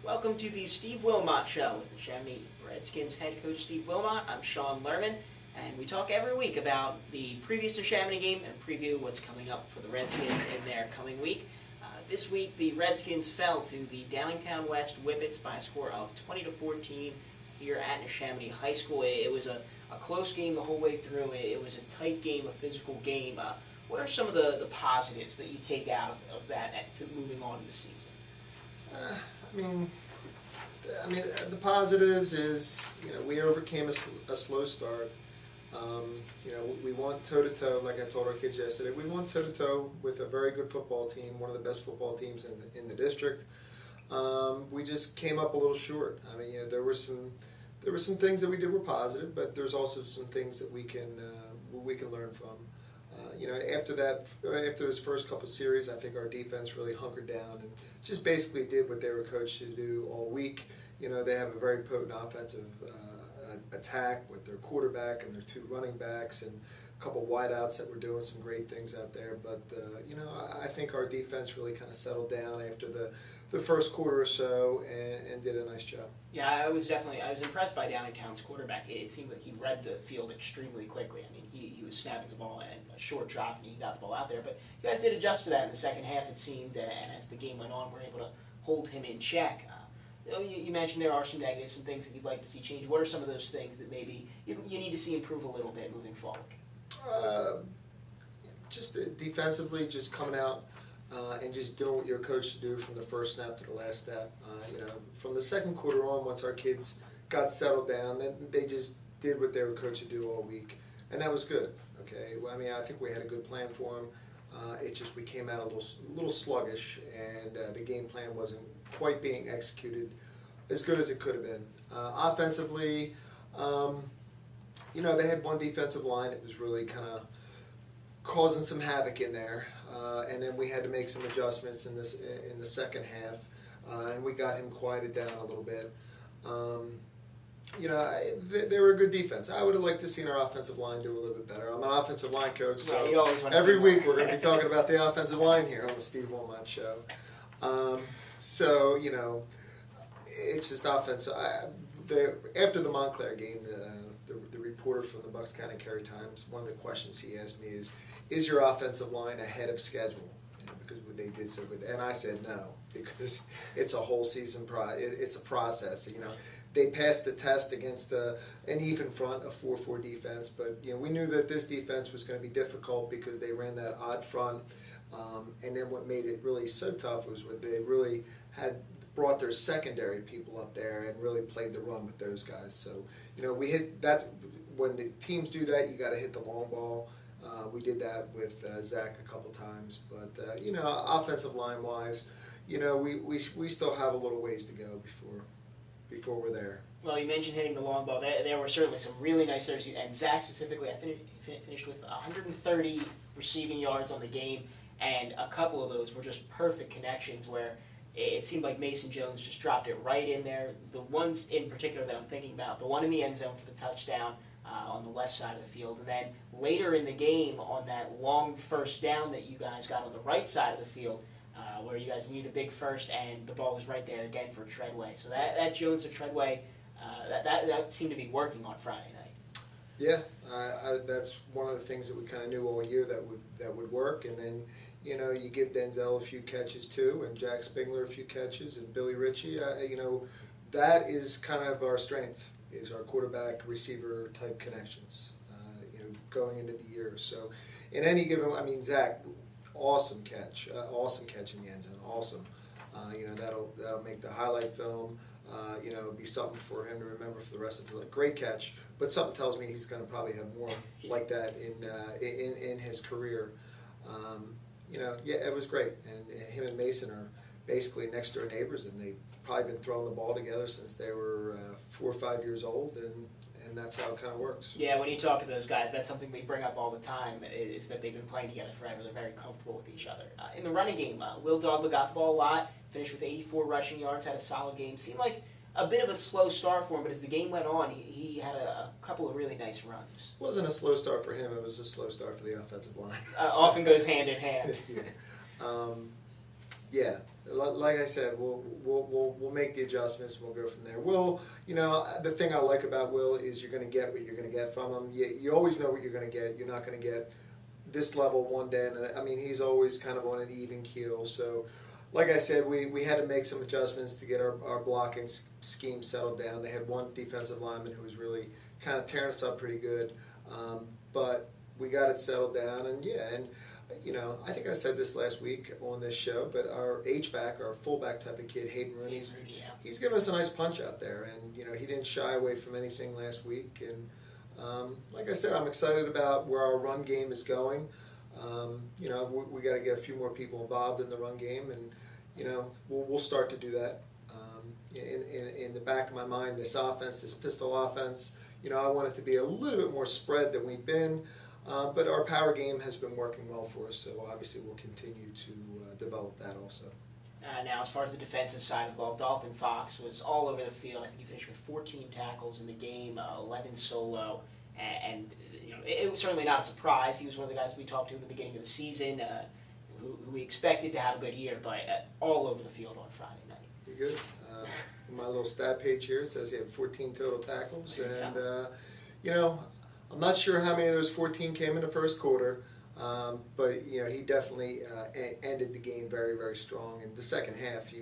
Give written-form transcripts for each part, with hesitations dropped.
Welcome to the Steve Wilmot Show with the Chamonix Redskins head coach Steve Wilmot. I'm Sean Lerman, and we talk every week about the previous to Chamonix game and preview what's coming up for the Redskins in their coming week. This week, the Redskins fell to the Downingtown West Whippets by a score of 20-14 here at Chamonix High School. It was a close game the whole way through. It was a tight game, a physical game. What are some of the positives that you take out of that moving on in the season? I mean, the positives is, we overcame a slow start. We won toe-to-toe, like I told our kids yesterday. We won toe-to-toe with a very good football team, one of the best football teams in the district. We just came up a little short. There were some things that we did were positive, but there's also some things that we can learn from. After those first couple series, I think our defense really hunkered down and just basically did what they were coached to do all week. They have a very potent offensive attack with their quarterback and their two running backs and a couple wideouts that were doing some great things out there. But I think our defense really kind of settled down after the first quarter or so and did a nice job. Yeah, I was impressed by Downingtown's quarterback. It seemed like he read the field extremely quickly. He was snapping the ball and a short drop, and he got the ball out there. But you guys did adjust to that in the second half, it seemed, and as the game went on, were able to hold him in check. You mentioned there are some negatives, some things that you'd like to see change. What are some of those things that maybe you need to see improve a little bit moving forward? Just defensively, just coming out and just doing what you're coached to do from the first snap to the last snap. From the second quarter on, once our kids got settled down, then they just did what they were coached to do all week, and that was good. Okay, I think we had a good plan for them. It just we came out a little sluggish, and the game plan wasn't quite being executed as good as it could have been. Offensively, they had one defensive line that was really kind of causing some havoc in there, and then we had to make some adjustments in the second half, and we got him quieted down a little bit. They were a good defense. I would have liked to see our offensive line do a little bit better. I'm an offensive line coach, so every week we're going to be talking about the offensive line here on the Steve Wilmot Show. It's just offense. After the Montclair game, the reporter from the Bucks County Courier-Times, one of the questions he asked me is your offensive line ahead of schedule? Because they did so good. And I said no, because it's a whole season it's a process. They passed the test against an even front, a 4-4 defense, but we knew that this defense was going to be difficult because they ran that odd front. And then what made it really so tough was what they really had brought their secondary people up there and really played the run with those guys. So we hit that. When the teams do that, you got to hit the long ball. We did that with Zach a couple times, but offensive line wise, we still have a little ways to go before we're there. Well, you mentioned hitting the long ball. There were certainly some really nice throws, and Zach specifically, I finished with 130 receiving yards on the game, and a couple of those were just perfect connections where it seemed like Mason Jones just dropped it right in there. The ones in particular that I'm thinking about, the one in the end zone for the touchdown on the left side of the field, and then later in the game on that long first down that you guys got on the right side of the field, where you guys needed a big first, and the ball was right there again for Treadway. So that Jones to Treadway, that seemed to be working on Friday night. Yeah, that's one of the things that we kind of knew all year that would work, and then you give Denzel a few catches too, and Jack Spingler a few catches, and Billy Ritchie. That is kind of our strength, is our quarterback receiver type connections. Going into the year. So in any given, Zach, awesome catch in the end zone, awesome. That'll make the highlight film. Be something for him to remember for the rest of his life. Great catch, but something tells me he's going to probably have more like that in his career. It was great, and him and Mason are basically next door neighbors, and they've probably been throwing the ball together since they were 4 or 5 years old, and that's how it kind of works. Yeah, when you talk to those guys, that's something they bring up all the time, is that they've been playing together forever. They're very comfortable with each other. In the running game, Will Dogba got the ball a lot, finished with 84 rushing yards, had a solid game. Seemed like a bit of a slow start for him, but as the game went on, he had a couple of really nice runs. It wasn't a slow start for him, it was a slow start for the offensive line. Often goes hand in hand. Yeah. Like I said, we'll make the adjustments and we'll go from there. The thing I like about Will is you're going to get what you're going to get from him. You always know what you're going to get. You're not going to get this level one day, and I mean he's always kind of on an even keel. So, like I said, we had to make some adjustments to get our blocking scheme settled down. They had one defensive lineman who was really kind of tearing us up pretty good, but we got it settled down, and I think I said this last week on this show, but our H-back, our fullback type of kid, Hayden Rooney, he's given us a nice punch out there, and he didn't shy away from anything last week, and like I said, I'm excited about where our run game is going. We got to get a few more people involved in the run game, and we'll start to do that. In the back of my mind, this offense, this pistol offense, I want it to be a little bit more spread than we've been. But our power game has been working well for us, so obviously we'll continue to develop that also. Now, as far as the defensive side of the ball, Dalton Fox was all over the field. I think he finished with 14 tackles in the game, 11 solo, and it was certainly not a surprise. He was one of the guys we talked to in the beginning of the season, who we expected to have a good year, but all over the field on Friday night. You're good. My little stat page here says he had 14 total tackles, and I'm not sure how many of those 14 came in the first quarter, but he definitely ended the game very, very strong. In the second half, he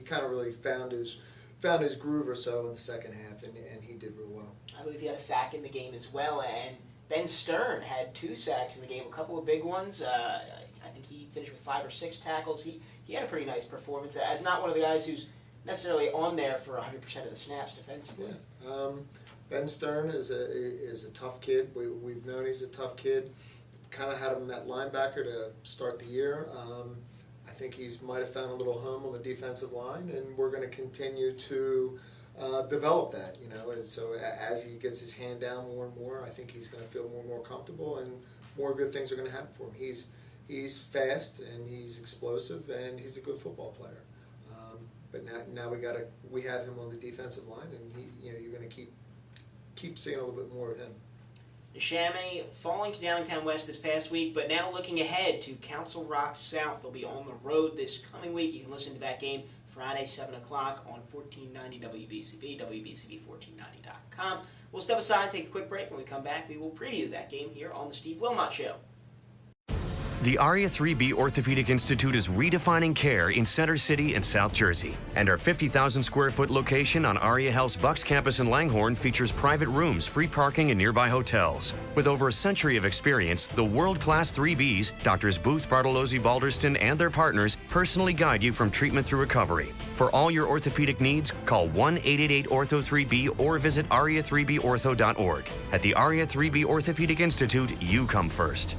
kind of really found his groove or so in the second half, and he did real well. I believe he had a sack in the game as well, and Ben Stern had 2 sacks in the game, a couple of big ones. I think he finished with 5 or 6 tackles. He had a pretty nice performance as not one of the guys who's necessarily on there for 100% of the snaps defensively. Yeah. Ben Stern is a tough kid. We've known he's a tough kid. Kind of had him at linebacker to start the year. I think he might have found a little home on the defensive line, and we're going to continue to develop that. And so as he gets his hand down more and more, I think he's going to feel more and more comfortable, and more good things are going to happen for him. He's fast and he's explosive and he's a good football player. But now we have him on the defensive line, and you're going to keep seeing a little bit more of him. Neshaminy falling to Downingtown West this past week, but now looking ahead to Council Rock South. They'll be on the road this coming week. You can listen to that game Friday, 7 o'clock on 1490 WBCB, WBCB1490.com. We'll step aside and take a quick break. When we come back, we will preview that game here on the Steve Wilmot Show. The ARIA 3B Orthopedic Institute is redefining care in Center City and South Jersey. And our 50,000 square foot location on ARIA Health's Bucks campus in Langhorne features private rooms, free parking, and nearby hotels. With over a century of experience, the world-class 3Bs, Doctors Booth, Bartolozzi, Balderston, and their partners personally guide you from treatment through recovery. For all your orthopedic needs, call 1-888-ORTHO-3B or visit aria3bortho.org. At the ARIA 3B Orthopedic Institute, you come first.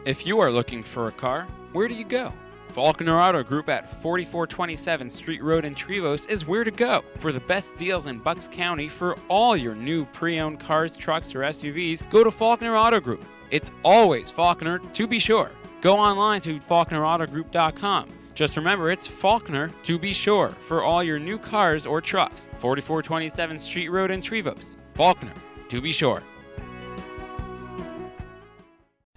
If you are looking for a car, where do you go? Faulkner Auto Group at 4427 Street Road in Trevose is where to go. For the best deals in Bucks County for all your new pre-owned cars, trucks, or SUVs, go to Faulkner Auto Group. It's always Faulkner, to be sure. Go online to faulknerautogroup.com. Just remember, it's Faulkner, to be sure, for all your new cars or trucks. 4427 Street Road in Trevose. Faulkner, to be sure.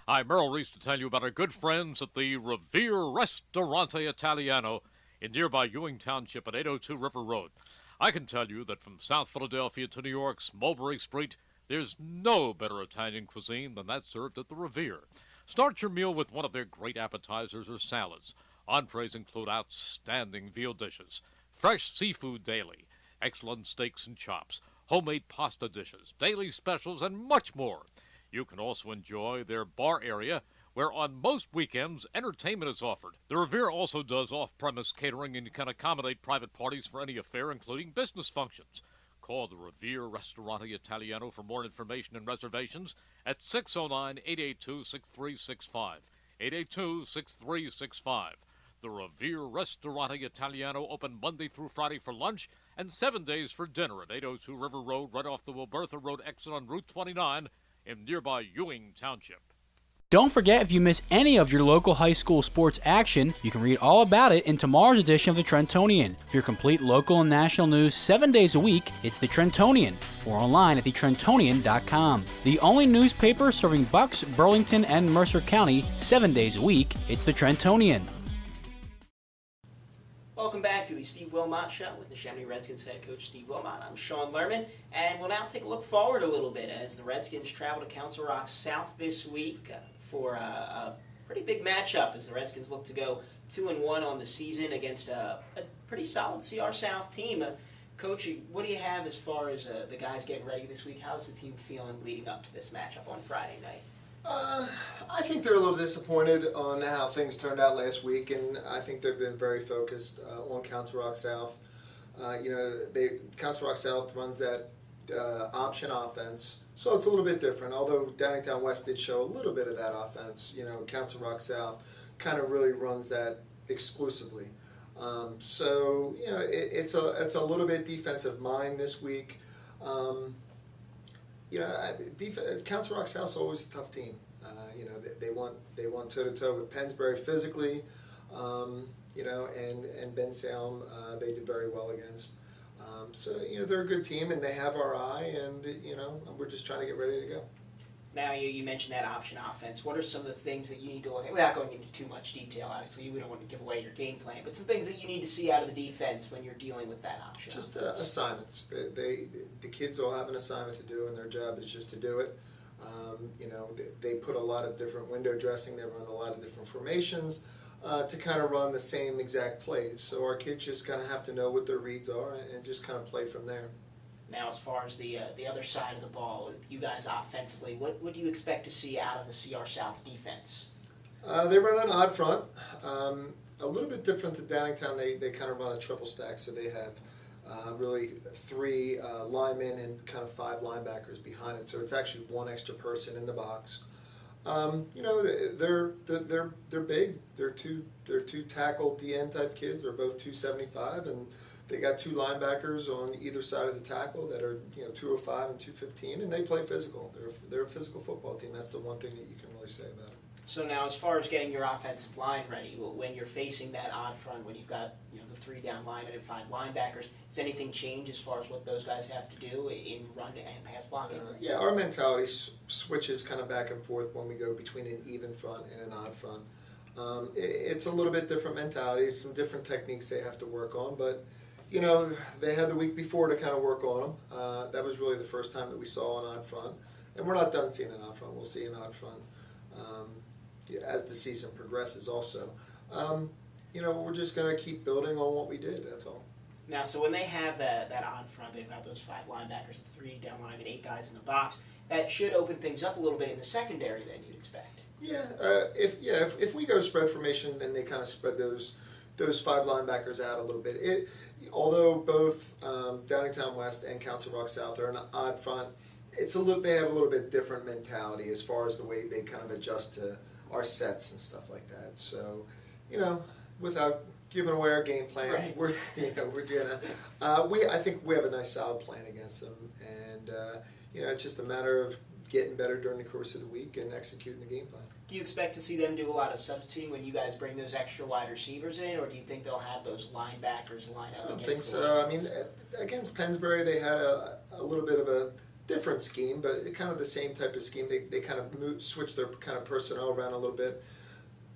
Hi, Merrill Reese to tell you about our good friends at the Revere Italiano in nearby Ewing Township at 802 River Road. I can tell you that from South Philadelphia to New York's Mulberry Street, there's no better Italian cuisine than that served at the Revere. Start your meal with one of their great appetizers or salads. Entrees include outstanding veal dishes, fresh seafood daily, excellent steaks and chops, homemade pasta dishes, daily specials, and much more. You can also enjoy their bar area, where on most weekends, entertainment is offered. The Revere also does off-premise catering and can accommodate private parties for any affair, including business functions. Call the Revere Italiano for more information and reservations at 609-882-6365. 882-6365. The Revere Italiano open Monday through Friday for lunch and 7 days for dinner at 802 River Road, right off the Wilbertha Road exit on Route 29 in nearby Ewing Township. Don't forget, if you miss any of your local high school sports action, you can read all about it in tomorrow's edition of the Trentonian. For your complete local and national news 7 days a week, it's the Trentonian, or online at thetrentonian.com. The only newspaper serving Bucks, Burlington, and Mercer County 7 days a week, it's the Trentonian. Welcome back to the Steve Wilmot Show with the Chamonix Redskins head coach Steve Wilmot. I'm Sean Lerman, and we'll now take a look forward a little bit as the Redskins travel to Council Rock South this week for a pretty big matchup as the Redskins look to go 2-1 on the season against a pretty solid CR South team. Coach, what do you have as far as the guys getting ready this week? How's the team feeling leading up to this matchup on Friday night? I think they're a little disappointed on how things turned out last week, and I think they've been very focused on Council Rock South. Council Rock South runs that option offense, so it's a little bit different. Although Downingtown West did show a little bit of that offense, Council Rock South kind of really runs that exclusively. It's a little bit defensive mind this week. Council Rock South's always a tough team. They won toe-to-toe with Pennsbury physically, and Ben Salem they did very well against. They're a good team, and they have our eye, and we're just trying to get ready to go. Now, you mentioned that option offense. What are some of the things that you need to look at? Without going into too much detail, obviously, we don't want to give away your game plan, but some things that you need to see out of the defense when you're dealing with that option. Just assignments. The kids all have an assignment to do, and their job is just to do it. They put a lot of different window dressing. They run a lot of different formations to kind of run the same exact plays. So our kids just kind of have to know what their reads are and just kind of play from there. Now, as far as the other side of the ball, with you guys offensively, what do you expect to see out of the CR South defense? They run an odd front, a little bit different than Downingtown. They kind of run a triple stack, so they have really 3 linemen and kind of 5 linebackers behind it. So it's actually 1 extra person in the box. They're big. They're two tackle DN type kids. They're both 275, and they got 2 linebackers on either side of the tackle that are 205 and 215, and they play physical. They're a physical football team. That's the one thing that you can really say about them. So now, as far as getting your offensive line ready, when you're facing that odd front, when you've got the 3 down linemen and 5 linebackers, does anything change as far as what those guys have to do in run and pass blocking? Our mentality switches kind of back and forth when we go between an even front and an odd front. It's a little bit different mentality, some different techniques they have to work on, but they had the week before to kind of work on them. That was really the first time that we saw an odd front, and we're not done seeing an odd front. We'll see an odd front as the season progresses also. We're just going to keep building on what we did, that's all. Now, so when they have that odd front, they've got those 5 linebackers, 3 down line, and 8 guys in the box. That should open things up a little bit in the secondary then, you'd expect. If we go spread formation, then they kind of spread those 5 linebackers out a little bit. Although both Downingtown West and Council Rock South are an odd front, they have a little bit different mentality as far as the way they kind of adjust to our sets and stuff like that. So, without giving away our game plan, right. we're gonna I think we have a nice solid plan against them, and it's just a matter of getting better during the course of the week and executing the game plan. Do you expect to see them do a lot of substituting when you guys bring those extra wide receivers in, or do you think they'll have those linebackers line up? I don't think so. Against Pennsbury, they had a little bit of a different scheme, but kind of the same type of scheme. They kind of switched their kind of personnel around a little bit.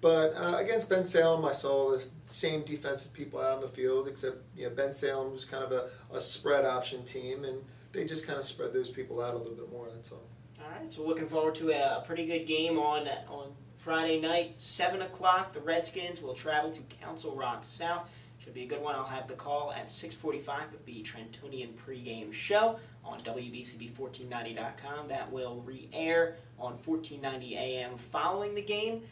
But against Ben Salem, I saw the same defensive people out on the field, except Ben Salem was kind of a spread option team, and they just kind of spread those people out a little bit more, that's all. All right, so looking forward to a pretty good game on Friday night, 7 o'clock. The Redskins will travel to Council Rock South. Should be a good one. I'll have the call at 6:45 with the Trentonian pregame show on WBCB1490.com. That will re-air on 1490 AM following the game.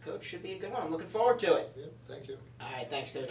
Coach, should be a good one. I'm looking forward to it. Yep, thank you. All right, thanks, Coach.